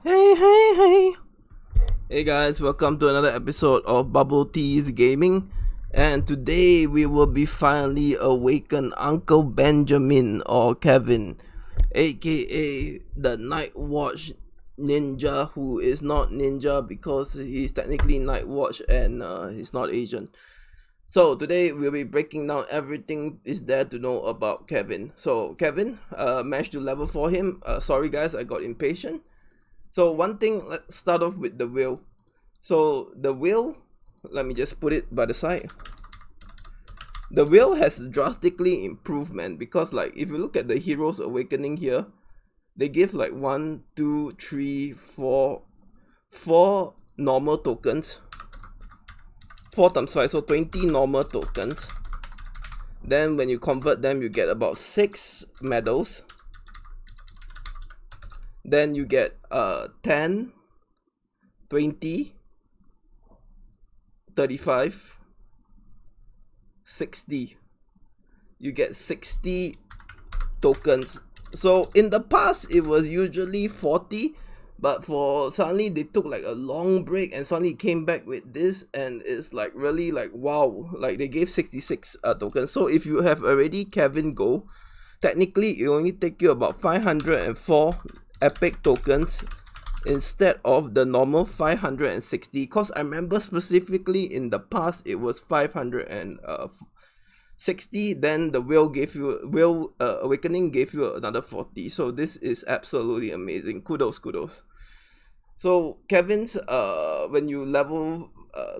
Hey. Hey guys, welcome to another episode of BubbleteaS Gaming. And today we will be finally awaken Uncle Benjamin or Kevin, aka the Night Watch Ninja, who is not ninja because he's technically Night Watch and he's not Asian. So today we'll be breaking down everything is there to know about Kevin. So Kevin, managed to level for him. Sorry guys, I got impatient. So one thing, let's start off with the wheel. So the wheel, let me just put it by the side. The wheel has drastically improved, man, because like if you look at the Heroes Awakening here, they give like 1, 2, 3, 4 normal tokens. 4 times 5, so 20 normal tokens. Then when you convert them, you get about 6 medals. Then you get 10, 20, 35, 60. You get 60 tokens. So in the past it was usually 40, but for suddenly they took like a long break and suddenly came back with this, and it's like really like wow, like they gave 66 tokens. So if you have already Kevin Go, technically it only take you about 504 epic tokens instead of the normal 560, because I remember specifically in the past it was 560. Then the wheel awakening gave you another 40. So this is absolutely amazing. Kudos. So Kevin's when you level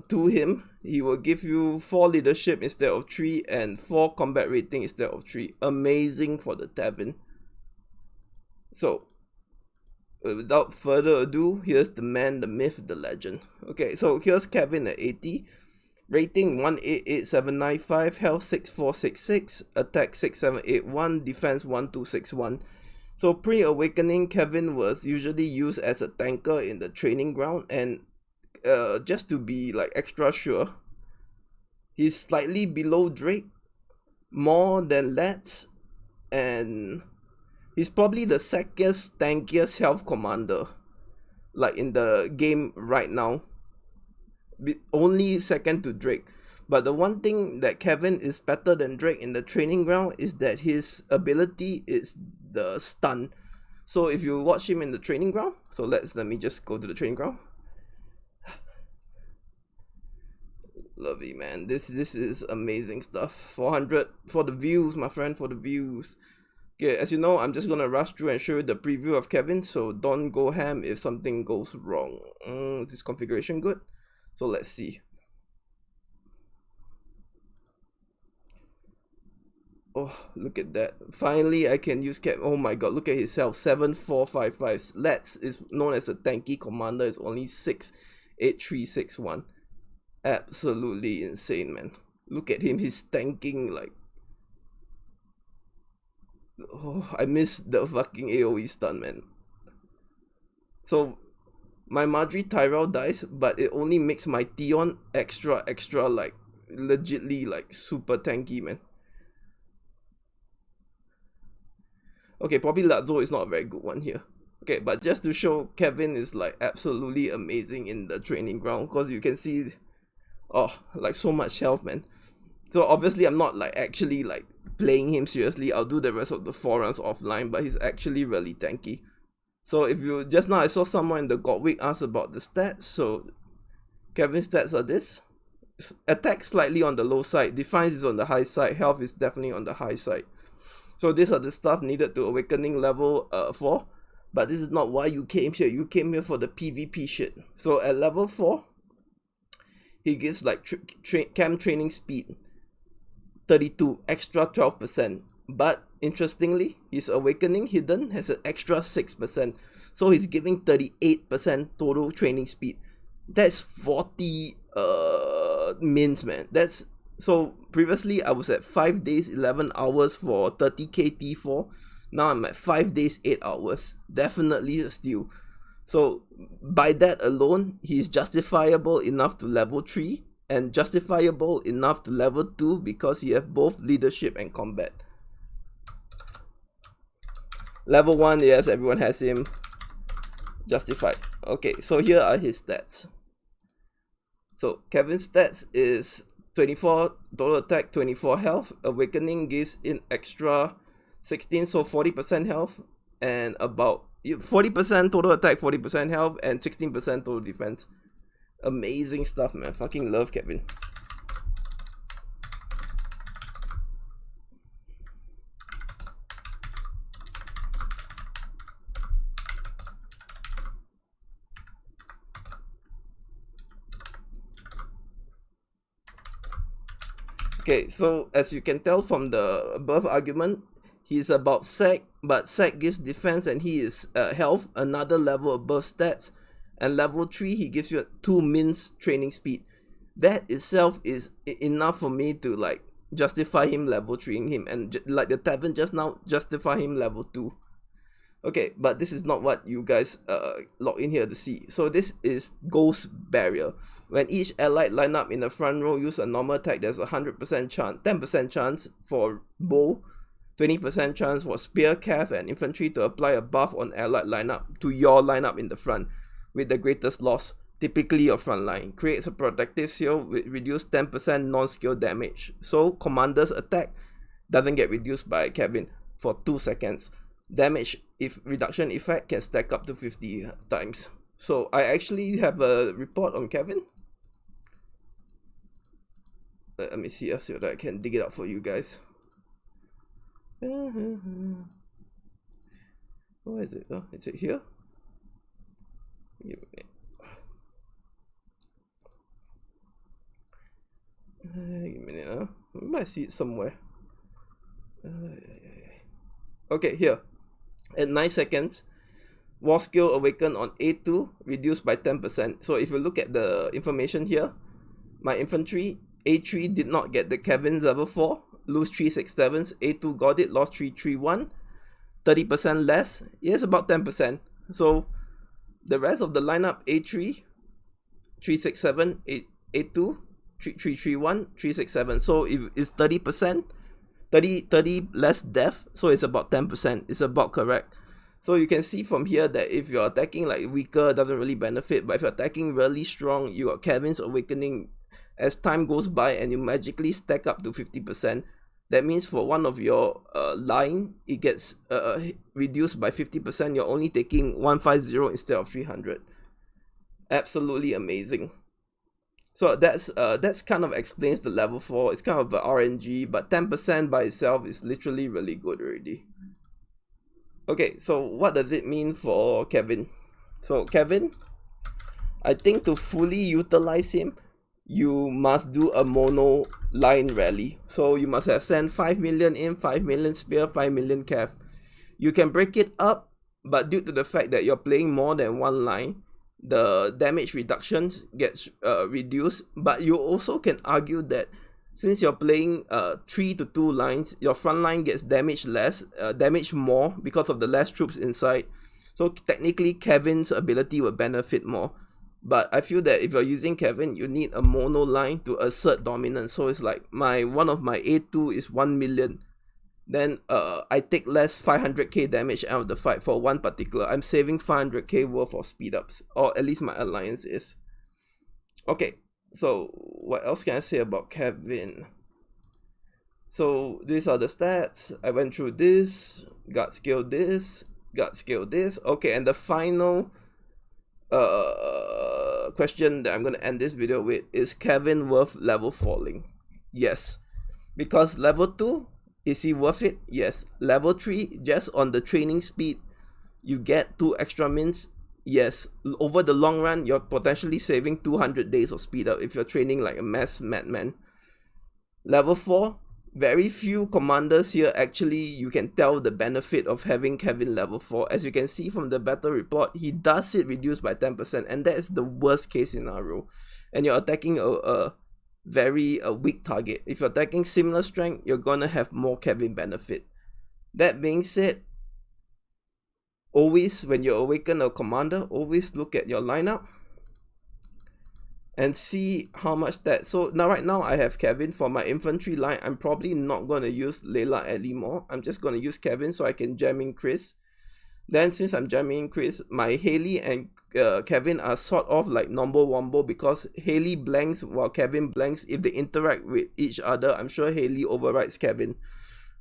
to him, he will give you 4 leadership instead of 3 and 4 combat rating instead of 3. Amazing for the Tavern. So without further ado, here's the man, the myth, the legend. Okay, so here's Kevin at 80. Rating 188795, health 6466, attack 6781, defense 1261. So pre-awakening, Kevin was usually used as a tanker in the training ground, and just to be like extra sure, he's slightly below Drake, more than Let's, and he's probably the second tankiest health commander like in the game right now, only second to Drake. But the one thing that Kevin is better than Drake in the training ground is that his ability is the stun. So if you watch him in the training ground, so let me just go to the training ground. Lovely, man, this is amazing stuff. 400 for the views, my friend, for the views. Okay, as you know, I'm just gonna rush through and show you the preview of Kevin, so don't go ham if something goes wrong. This configuration good? So let's see. Oh, look at that. Finally, I can use Kevin. Oh my god, look at his health. 7455. Let's is known as a tanky commander. It's only 68361. Absolutely insane, man. Look at him. He's tanking like... Oh, I miss the fucking AoE stun, man. So my Madri Tyrell dies, but it only makes my Theon extra like legitly like super tanky, man. Okay, probably Lazo is not a very good one here. Okay, but just to show, Kevin is like absolutely amazing in the training ground, because you can see, oh, like so much health, man. So obviously I'm not like actually like playing him seriously. I'll do the rest of the 4 runs offline, but he's actually really tanky. So if you just now, I saw someone in the Gotwic ask about the stats. So Kevin's stats are this: attack slightly on the low side, defense is on the high side, health is definitely on the high side. So these are the stuff needed to awakening level 4. But this is not why you came here. You came here for the PvP shit. So at level 4, he gives like camp training speed 32, extra 12%. But interestingly, his awakening hidden has an extra 6%. So he's giving 38% total training speed. That's 40 mins, man. That's... So previously I was at 5 days 11 hours for 30k T4. Now I'm at 5 days 8 hours. Definitely a steal. So by that alone, he's justifiable enough to level 3 and justifiable enough to level 2 because he have both leadership and combat. Level 1, yes, everyone has him. justified. Okay, so here are his stats. So Kevin's stats is 24 total attack, 24 health. Awakening gives in extra 16, so 40% health, and about 40% total attack, 40% health, and 16% total defense. Amazing stuff, man. Fucking love Kevin. Okay, so as you can tell from the above argument, he's about sec, but sec gives defense and he is health, another level above stats, and level 3 he gives you 2 mins training speed. That itself is enough for me to like justify him level 3ing him, and like the tavern just now, justify him level 2. Okay, but this is not what you guys log in here to see. So this is Ghost Barrier. When each allied line up in the front row use a normal attack, there's a 100% chance, 10% chance for bow, 20% chance for spear, cav, and infantry to apply a buff on allied lineup to your lineup in the front with the greatest loss, typically your front line. Creates a protective seal with reduced 10% non-skill damage. So commander's attack doesn't get reduced by Kevin for 2 seconds. Damage if reduction effect can stack up to 50 times. So I actually have a report on Kevin. Let me see so that I can dig it up for you guys. Where is it? Oh, is it here? Give me a minute. We might see it somewhere. Okay, here. At 9 seconds, war skill awaken on A2 reduced by 10%. So if you look at the information here, my infantry A3 did not get the Kevin's level 4, lose 367s, A2 got it, lost 331, 30% less, yes, about 10%. So the rest of the lineup A3, 367, A2, 331, 367. So if it's 30%, 30 less death, so it's about 10%. It's about correct. So you can see from here that if you're attacking like weaker, doesn't really benefit, but if you're attacking really strong, you got Kevin's awakening. As time goes by and you magically stack up to 50%, that means for one of your line, it gets reduced by 50%. You're only taking 150 instead of 300. Absolutely amazing. So that's kind of explains the level 4. It's kind of the RNG, but 10% by itself is literally really good already. Okay, so what does it mean for Kevin? So Kevin, I think to fully utilize him, you must do a mono line rally. So you must have sent 5 million in, 5 million spear, 5 million cav. You can break it up, but due to the fact that you're playing more than one line, the damage reductions gets reduced. But you also can argue that since you're playing 3 to 2 lines, your front line gets damaged less, damaged more because of the less troops inside. So technically Kevin's ability will benefit more. But I feel that if you're using Kevin, you need a mono line to assert dominance. So it's like one of my A2 is 1 million. Then I take less 500k damage out of the fight for one particular. I'm saving 500k worth of speed ups, or at least my alliance is. Okay, so what else can I say about Kevin? So these are the stats. I went through this, got skill this, got skill this. Okay, and the final question that I'm gonna end this video with is Kevin worth level falling? Yes, because level 2, is he worth it? Yes. Level 3, just on the training speed, you get 2 extra mins. Yes. Over the long run, you're potentially saving 200 days of speed up if you're training like a mass madman. Level 4, very few commanders here actually you can tell the benefit of having Kevin level 4. As you can see from the battle report, he does it reduced by 10%, and that is the worst case scenario. And you're attacking a very weak target. If you're attacking similar strength, you're gonna have more Kevin benefit. That being said, always when you awaken a commander, always look at your lineup and see how much that. So now right now I have Kevin for my infantry line. I'm probably not going to use Layla anymore. I'm just going to use Kevin so I can jam in Chris. Then since I'm jamming Chris, my Haley and Kevin are sort of like Nombo Wombo, because Haley blanks while Kevin blanks. If they interact with each other, I'm sure Haley overrides Kevin,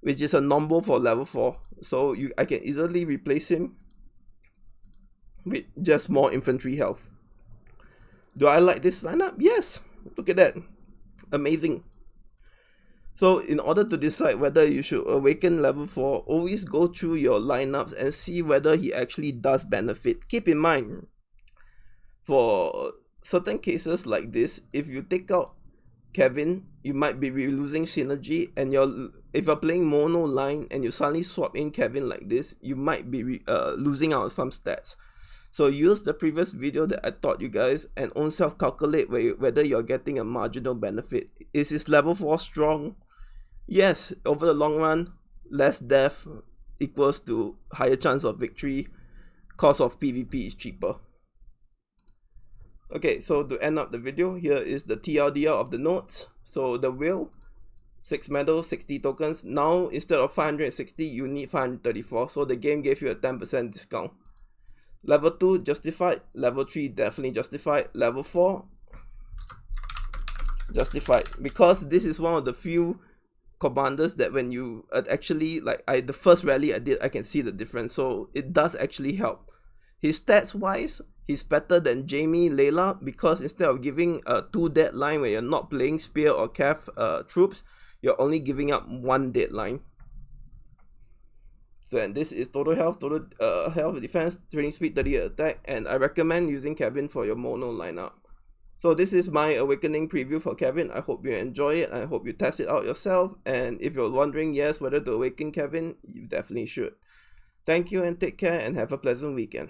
which is a Nombo for level 4. So I can easily replace him with just more infantry health. Do I like this lineup? Yes. Look at that. Amazing. So in order to decide whether you should awaken level 4, always go through your lineups and see whether he actually does benefit. Keep in mind, for certain cases like this, if you take out Kevin, you might be losing synergy, and if you're playing mono line and you suddenly swap in Kevin like this, you might be losing out on some stats. So use the previous video that I taught you guys and own self calculate whether you're getting a marginal benefit. Is his level 4 strong? Yes, over the long run, less death equals to higher chance of victory. Cost of PvP is cheaper. Okay, so to end up the video, here is the TLDR of the nodes. So the wheel, 6 medals, 60 tokens. Now instead of 560, you need 534. So the game gave you a 10% discount. Level 2 justified, level 3 definitely justified, level 4 justified, because this is one of the few commanders that when you actually, like the first rally I did, I can see the difference. So it does actually help. His stats wise, he's better than Jamie Layla, because instead of giving a 2 deadline when you're not playing spear or calf troops, you're only giving up 1 deadline. So and this is total health, health, defense, training speed, 30 attack, and I recommend using Kevin for your mono lineup. So this is my awakening preview for Kevin. I hope you enjoy it. I hope you test it out yourself. And if you're wondering, yes, whether to awaken Kevin, you definitely should. Thank you and take care and have a pleasant weekend.